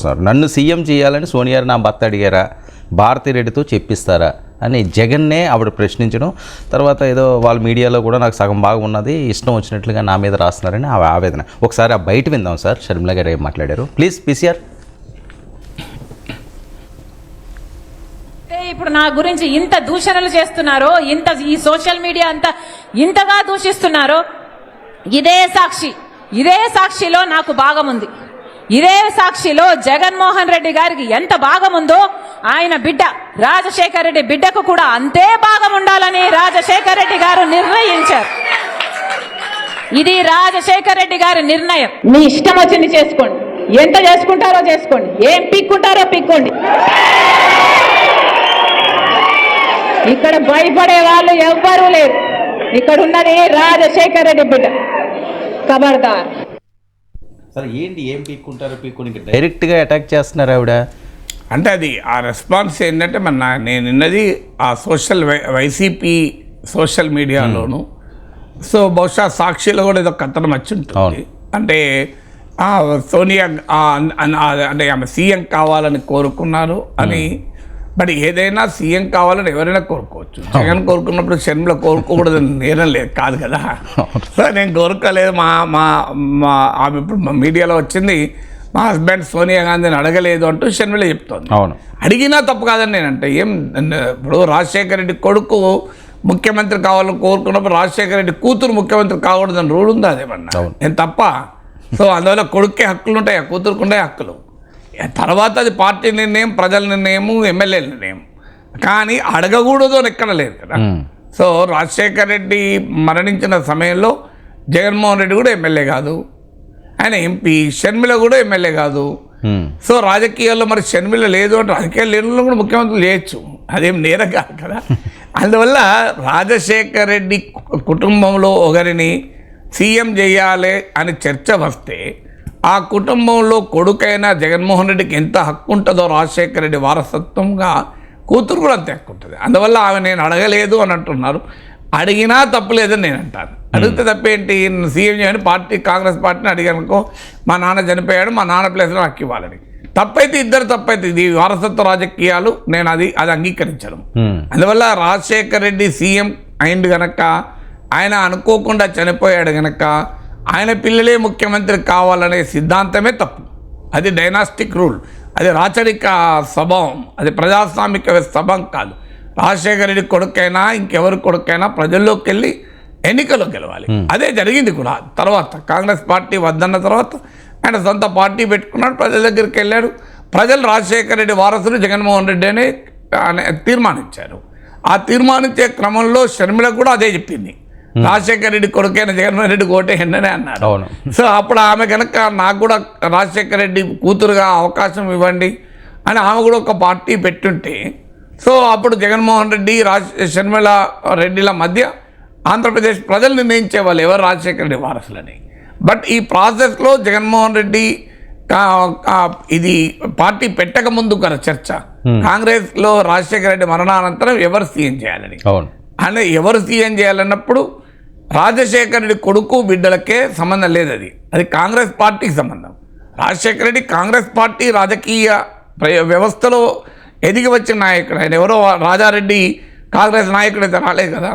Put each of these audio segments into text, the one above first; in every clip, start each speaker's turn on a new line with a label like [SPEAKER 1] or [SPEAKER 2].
[SPEAKER 1] Sir నన్ను CM చేయాలని సోనియా నా భర్త అడిగారా, భారతిరెడ్డితో చెప్పిస్తారా అని జగన్నే ఆవిడ ప్రశ్నించడం, తర్వాత ఏదో వాళ్ళ మీడియాలో కూడా నాకు సగం బాగా ఉన్నది, ఇష్టం వచ్చినట్లుగా నా మీద రాస్తున్నారని ఆ ఆవేదన. ఒకసారి ఆ బయట విందాం సార్, షర్మిల గారు ఏం మాట్లాడారు ప్లీజ్. పీసీఆర్.
[SPEAKER 2] ఇప్పుడు నా గురించి ఇంత దూషణలు చేస్తున్నారో, ఈ సోషల్ మీడియా అంతా ఇంతగా దూషిస్తున్నారో, ఇదే సాక్షిలో నాకు భాగం ఉంది. ఇదే సాక్షిలో జగన్మోహన్ రెడ్డి గారికి ఎంత భాగం ఉందో ఆయన బిడ్డ రాజశేఖర రెడ్డి బిడ్డకు కూడా అంతే భాగం ఉండాలని రాజశేఖర రెడ్డి గారు నిర్ణయించారు. ఇది రాజశేఖర రెడ్డి గారి నిర్ణయం. మీ ఇష్టం వచ్చింది చేసుకోండి, ఎంత చేసుకుంటారో చేసుకోండి, ఏం పీక్కుంటారో పీక్కోండి. ఇక్కడ భయపడే వాళ్ళు ఎవ్వరూ లేరు. ఇక్కడ ఉన్నది రాజశేఖర రెడ్డి బిడ్డ. ఖబర్దార్.
[SPEAKER 1] సరే ఏంటి, ఏం పీక్కుంటారో డైరెక్ట్గా అటాక్ చేస్తున్నారు ఆవిడ.
[SPEAKER 3] అంటే అది ఆ రెస్పాన్స్ ఏంటంటే నేను విన్నది ఆ వైసీపీ సోషల్ మీడియాలోను. సో బహుశా సాక్షిలో కూడా ఏదో కథనం వచ్చి ఉంటుంది. అంటే సోనియా అంటే ఆమె సీఎం కావాలని కోరుకున్నారు అని. బట్ ఏదైనా సీఎం కావాలని ఎవరైనా కోరుకోవచ్చు. జగన్ కోరుకున్నప్పుడు షర్మిల కోరుకోకూడదని నేరం లేదు కాదు కదా. సో నేను కోరుకోలేదు. ఆమె ఇప్పుడు మీడియాలో వచ్చింది మా హస్బెండ్ సోనియా గాంధీని అడగలేదు అంటూ షర్మిల చెప్తోంది.
[SPEAKER 1] అవును,
[SPEAKER 3] అడిగినా తప్పు కాదని నేనంటే. ఇప్పుడు రాజశేఖర రెడ్డి కొడుకు ముఖ్యమంత్రి కావాలని కోరుకున్నప్పుడు రాజశేఖర రెడ్డి కూతురు ముఖ్యమంత్రి కాకూడదని రూల్ ఉందా అదేమన్నా? నేను తప్ప. సో అందువల్ల కొడుకే హక్కులు ఉంటాయి, కూతురుకు ఉండే హక్కులు. తర్వాత అది పార్టీ నిర్ణయం, ప్రజల నిర్ణయము, ఎమ్మెల్యేల నిర్ణయం. కానీ అడగకూడదు అని ఎక్కడ లేదు కదా. సో రాజశేఖర రెడ్డి మరణించిన సమయంలో జగన్మోహన్ రెడ్డి కూడా ఎమ్మెల్యే కాదు, ఆయన ఎంపీ. షర్మిల కూడా ఎమ్మెల్యే కాదు. సో రాజకీయాల్లో మరి షర్మిల లేదు అంటే రాజకీయాలు లేని కూడా ముఖ్యమంత్రులు చేయొచ్చు, అదేం నేరం కాదు కదా. అందువల్ల రాజశేఖర రెడ్డి కుటుంబంలో ఒకరిని సీఎం చేయాలి అని చర్చ వస్తే ఆ కుటుంబంలో కొడుకైనా జగన్మోహన్ రెడ్డికి ఎంత హక్కు ఉంటుందో రాజశేఖర రెడ్డి వారసత్వంగా కూతురు కూడా అంతే హక్కు ఉంటుంది. అందువల్ల ఆమె నేను అడగలేదు అని అంటున్నారు. అడిగినా తప్పులేదని నేను అంటాను. అడిగితే తప్పేంటి? సీఎం చేయని కాంగ్రెస్ పార్టీని అడిగానుకో, మా నాన్న చనిపోయాడు, మా నాన్న ప్లేస్లో హక్కు ఇవ్వాలని. తప్పైతే ఇద్దరు తప్పైతే, ఇది వారసత్వ రాజకీయాలు, నేను అది అంగీకరించను. అందువల్ల రాజశేఖర రెడ్డి సీఎం అయింది గనక, ఆయన అనుకోకుండా చనిపోయాడు గనక ఆయన పిల్లలే ముఖ్యమంత్రి కావాలనే సిద్ధాంతమే తప్పు. అది డైనాస్టిక్ రూల్, అది రాచరిక స్వభావం, అది ప్రజాస్వామిక స్వభావం కాదు. రాజశేఖర రెడ్డి కొడుకైనా ఇంకెవరి కొడుకైనా ప్రజల్లోకి వెళ్ళి ఎన్నికల్లో గెలవాలి. అదే జరిగింది కూడా. తర్వాత కాంగ్రెస్ పార్టీ వద్దన్న తర్వాత ఆయన సొంత పార్టీ పెట్టుకున్నాడు, ప్రజల దగ్గరికి వెళ్ళాడు. ప్రజలు రాజశేఖర రెడ్డి వారసుడు జగన్మోహన్ రెడ్డి అని తీర్మానించారు. ఆ తీర్మానించే క్రమంలో షర్మిల కూడా అదే చెప్పింది, రాజశేఖర రెడ్డి కొడుకైన జగన్మోహన్ రెడ్డి ఓటేయండి అన్నాడు. సో అప్పుడు ఆమె కనుక నాకు కూడా రాజశేఖర రెడ్డి కూతురుగా అవకాశం ఇవ్వండి అని ఆమె కూడా ఒక పార్టీ పెట్టుంటే, సో అప్పుడు జగన్మోహన్ రెడ్డి షర్మిల రెడ్డిల మధ్య ఆంధ్రప్రదేశ్ ప్రజలు నిర్ణయించే వాళ్ళు ఎవరు రాజశేఖర రెడ్డి వారసులని. బట్ ఈ ప్రాసెస్లో జగన్మోహన్ రెడ్డి ఇది పార్టీ పెట్టక ముందు కదా చర్చ, కాంగ్రెస్లో రాజశేఖర రెడ్డి మరణానంతరం ఎవరు సీఎం చేయాలని. అంటే ఎవరు సీఎం చేయాలన్నప్పుడు రాజశేఖర రెడ్డి కొడుకు బిడ్డలకే సంబంధం లేదు, అది కాంగ్రెస్ పార్టీకి సంబంధం. రాజశేఖర రెడ్డి కాంగ్రెస్ పార్టీ రాజకీయ వ్యవస్థలో ఎదిగి వచ్చిన నాయకుడు. ఆయన ఎవరో రాజారెడ్డి కాంగ్రెస్ నాయకుడు అయితే రాలేదు కదా.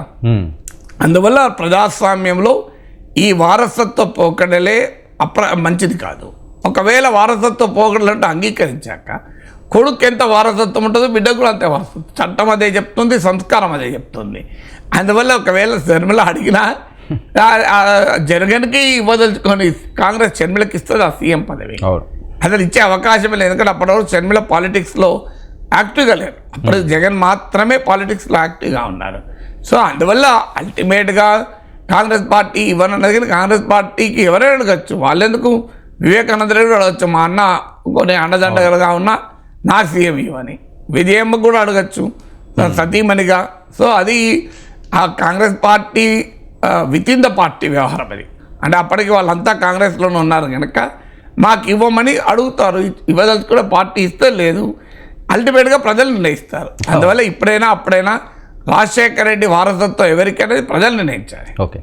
[SPEAKER 3] అందువల్ల ప్రజాస్వామ్యంలో ఈ వారసత్వ పోకడలే మంచిది కాదు. ఒకవేళ వారసత్వ పోకడలంటే అంగీకరించాక కొడుకు ఎంత వారసత్వం ఉంటుందో బిడ్డకు కూడా అంతే వారసత్వం. చట్టం అదే చెప్తుంది, సంస్కారం అదే చెప్తుంది. అందువల్ల ఒకవేళ షర్మిల అడిగినా జగన్కి ఇవ్వదలుచుకొని కాంగ్రెస్ షర్మిలకి ఇస్తుంది ఆ సీఎం పదవి. అసలు ఇచ్చే అవకాశమే లేదు. ఎందుకంటే అప్పటివరకు షర్మిల పాలిటిక్స్లో యాక్టివ్గా లేరు, అప్పుడు జగన్ మాత్రమే పాలిటిక్స్లో యాక్టివ్గా ఉన్నారు. సో అందువల్ల అల్టిమేట్గా కాంగ్రెస్ పార్టీ ఇవ్వనన్నది, కానీ కాంగ్రెస్ పార్టీకి ఎవరైనా అడగచ్చు. వాళ్ళెందుకు వివేకానంద రెడ్డి అడగచ్చు, మా అన్న కొన్ని అండదండలుగా ఉన్నా నా సీఎం ఇవ్వని. విజయమ్మ కూడా అడగచ్చు సతీమణిగా. సో అది ఆ Congress party with in the party వ్యవహారం అది. అంటే అప్పటికి వాళ్ళంతా కాంగ్రెస్లోనే ఉన్నారు కనుక మాకు ఇవ్వమని అడుగుతారు. ఇవ్వదలుచుకుంటే పార్టీ ఇస్తే లేదు, అల్టిమేట్గా ప్రజలు నిర్ణయిస్తారు. అందువల్ల ఇప్పుడైనా అప్పుడైనా రాజశేఖర రెడ్డి వారసత్వం ఎవరికైనా ప్రజలు నిర్ణయించాలి.
[SPEAKER 1] ఓకే.